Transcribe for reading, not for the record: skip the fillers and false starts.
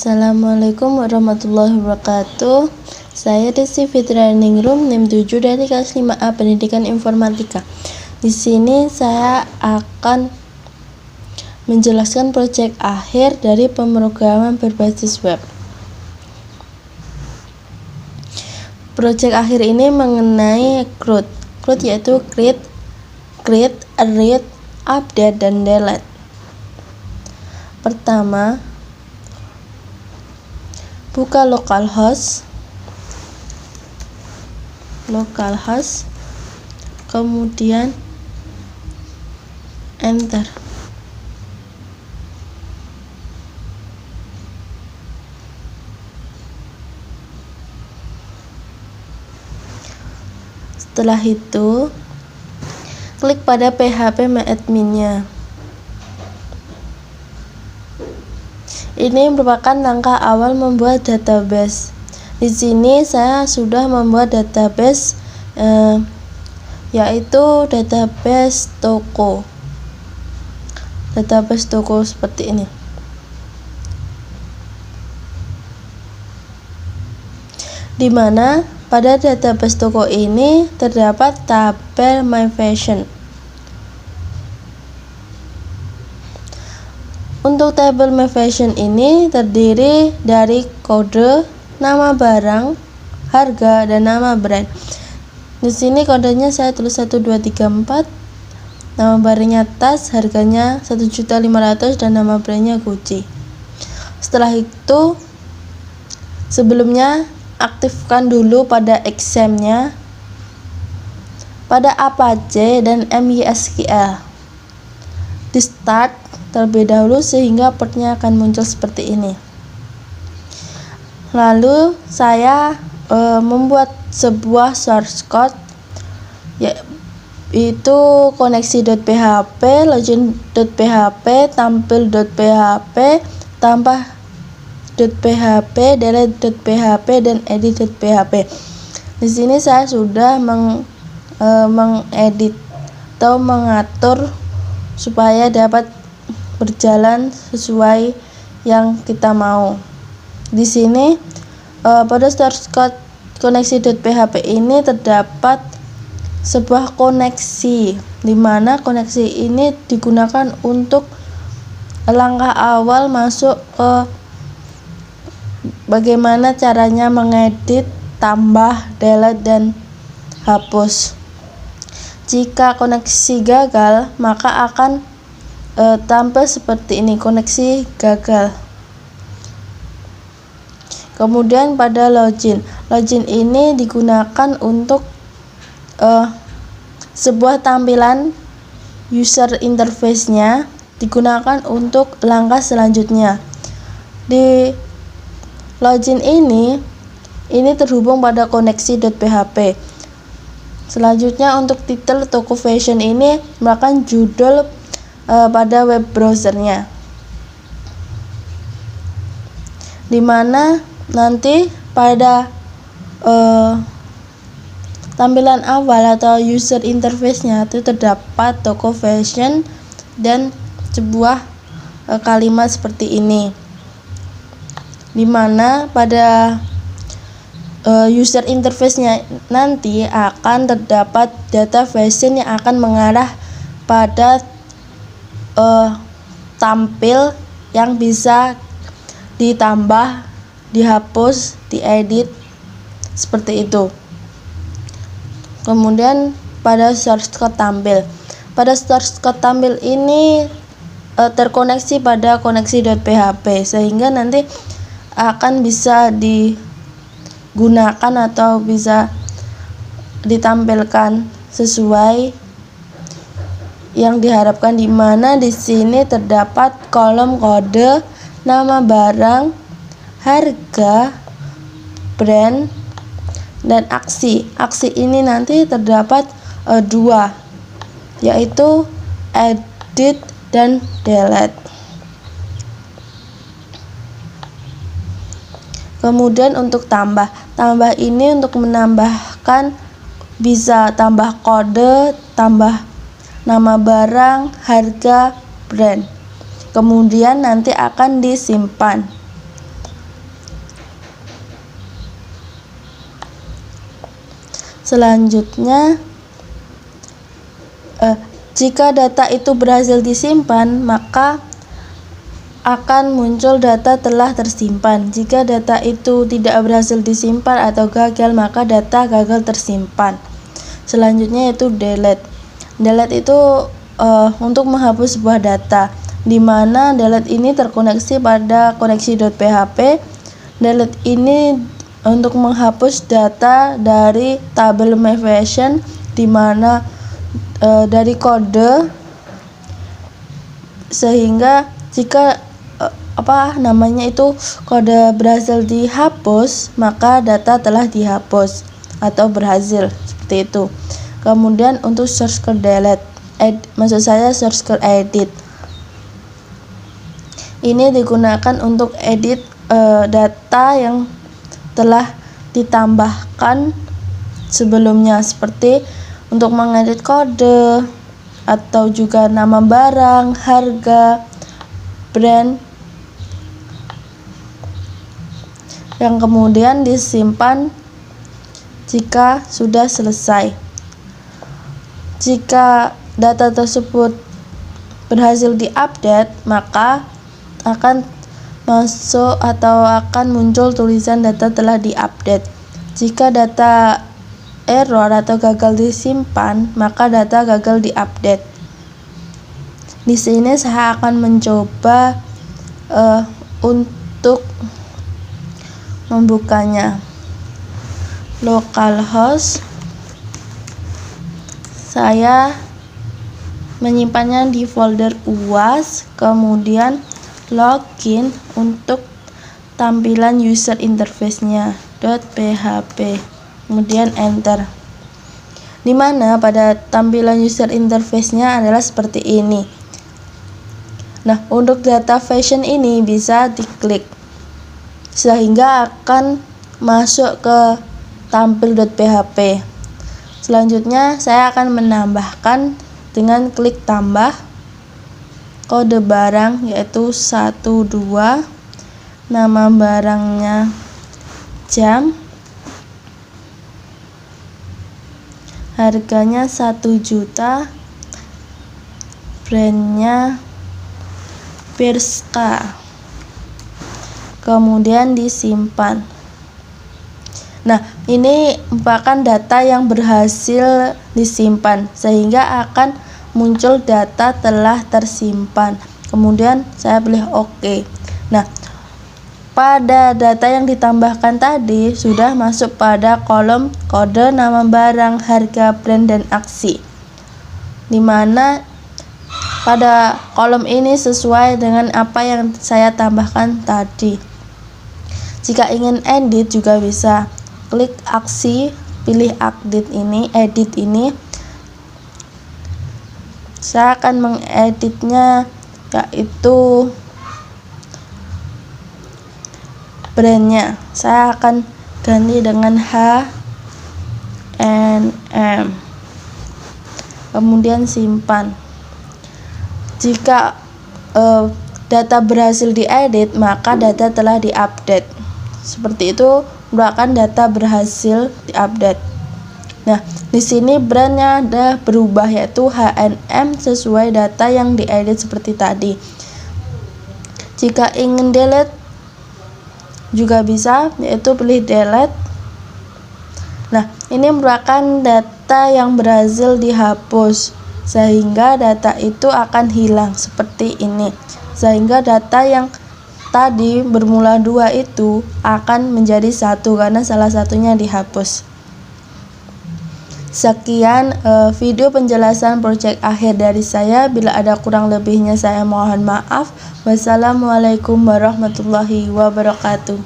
Assalamualaikum warahmatullahi wabarakatuh. Saya Desi Fitri Ningrum, NIM 7 dari kelas 5A Pendidikan Informatika. Di sini saya akan menjelaskan proyek akhir dari pemrograman berbasis web. Proyek akhir ini mengenai CRUD yaitu create, read, update, dan delete. Pertama, buka localhost, kemudian enter. Setelah itu, klik pada PHP MyAdmin-nya. Ini merupakan langkah awal membuat database. Di sini saya sudah membuat database, yaitu database toko. Database toko seperti ini. Di mana pada database toko ini terdapat tabel My Fashion. Untuk tabel My Fashion ini terdiri dari kode, nama barang, harga, dan nama brand. Di sini kodenya saya tulis 1, 2, 3, 4. Nama barangnya tas, harganya 1.500.000, dan nama brandnya Gucci. Setelah itu, sebelumnya aktifkan dulu pada exam-nya pada Apache dan MySQL. Di start terlebih dahulu sehingga portnya akan muncul seperti ini. Lalu saya membuat sebuah source code, yaitu koneksi.php, login.php, tampil.php, tambah.php, delete.php, dan edit.php. Di sini saya sudah mengedit atau mengatur supaya dapat berjalan sesuai yang kita mau. Di sini pada source code koneksi.php ini terdapat sebuah koneksi, di mana koneksi ini digunakan untuk langkah awal masuk ke bagaimana caranya mengedit, tambah, delete, dan hapus. Jika koneksi gagal, maka akan tampil seperti ini, koneksi gagal. Kemudian pada login ini digunakan untuk sebuah tampilan user interface-nya digunakan untuk langkah selanjutnya. Di login ini terhubung pada koneksi.php. Selanjutnya untuk titel toko fashion ini merupakan judul pada web browsernya, dimana nanti pada tampilan awal atau user interface-nya itu terdapat toko fashion dan sebuah kalimat seperti ini, dimana pada user interface-nya nanti akan terdapat data fashion yang akan mengarah pada tampil yang bisa ditambah, dihapus, diedit seperti itu. Kemudian pada source code tampil. Pada source code tampil ini terkoneksi pada koneksi.php sehingga nanti akan bisa digunakan atau bisa ditampilkan sesuai yang diharapkan, di mana di sini terdapat kolom kode, nama barang, harga, brand, dan aksi. Aksi ini nanti terdapat dua, yaitu edit dan delete. Kemudian untuk tambah ini untuk menambahkan, bisa tambah kode, tambah nama barang, harga, brand. Kemudian nanti akan disimpan. Selanjutnya, jika data itu berhasil disimpan, maka akan muncul data telah tersimpan. Jika data itu tidak berhasil disimpan atau gagal, maka data gagal tersimpan. Selanjutnya yaitu delete. Delete itu untuk menghapus sebuah data, di mana delete ini terkoneksi pada koneksi.php. Delete ini untuk menghapus data dari tabel MyFashion, di mana dari kode, sehingga jika kode berhasil dihapus, maka data telah dihapus atau berhasil, seperti itu. Kemudian untuk shortcut delete, shortcut edit, ini digunakan untuk edit data yang telah ditambahkan sebelumnya, seperti untuk mengedit kode atau juga nama barang, harga, brand, yang kemudian disimpan jika sudah selesai. Jika data tersebut berhasil diupdate, maka akan masuk atau akan muncul tulisan data telah diupdate. Jika data error atau gagal disimpan, maka data gagal diupdate. Di sini saya akan mencoba untuk membukanya. Localhost, saya menyimpannya di folder UAS, kemudian login untuk tampilan user interface-nya .php, kemudian enter. Dimana pada tampilan user interface-nya adalah seperti ini. Nah, untuk data fashion ini bisa diklik sehingga akan masuk ke tampil.php. Selanjutnya saya akan menambahkan dengan klik tambah kode barang, yaitu 12, nama barangnya jam, harganya 1 juta, brandnya Bershka, kemudian disimpan. Nah, ini merupakan data yang berhasil disimpan, sehingga akan muncul data telah tersimpan. Kemudian saya pilih OK. Nah, pada data yang ditambahkan tadi sudah masuk pada kolom kode, nama barang, harga, brand, dan aksi, dimana pada kolom ini sesuai dengan apa yang saya tambahkan tadi. Jika ingin edit juga bisa klik aksi, pilih edit ini. Saya akan mengeditnya, yaitu brandnya. Saya akan ganti dengan H&M, kemudian simpan. Jika data berhasil diedit, maka data telah diupdate. Seperti itu, merupakan data berhasil diupdate. Nah, di sini brandnya ada berubah, yaitu H&M, sesuai data yang diedit seperti tadi. Jika ingin delete juga bisa, yaitu pilih delete. Nah, ini merupakan data yang berhasil dihapus, sehingga data itu akan hilang seperti ini. Sehingga data yang tadi bermula 2 itu akan menjadi 1 karena salah satunya dihapus. Sekian video penjelasan proyek akhir dari saya. Bila ada kurang lebihnya saya mohon maaf. Wassalamualaikum warahmatullahi wabarakatuh.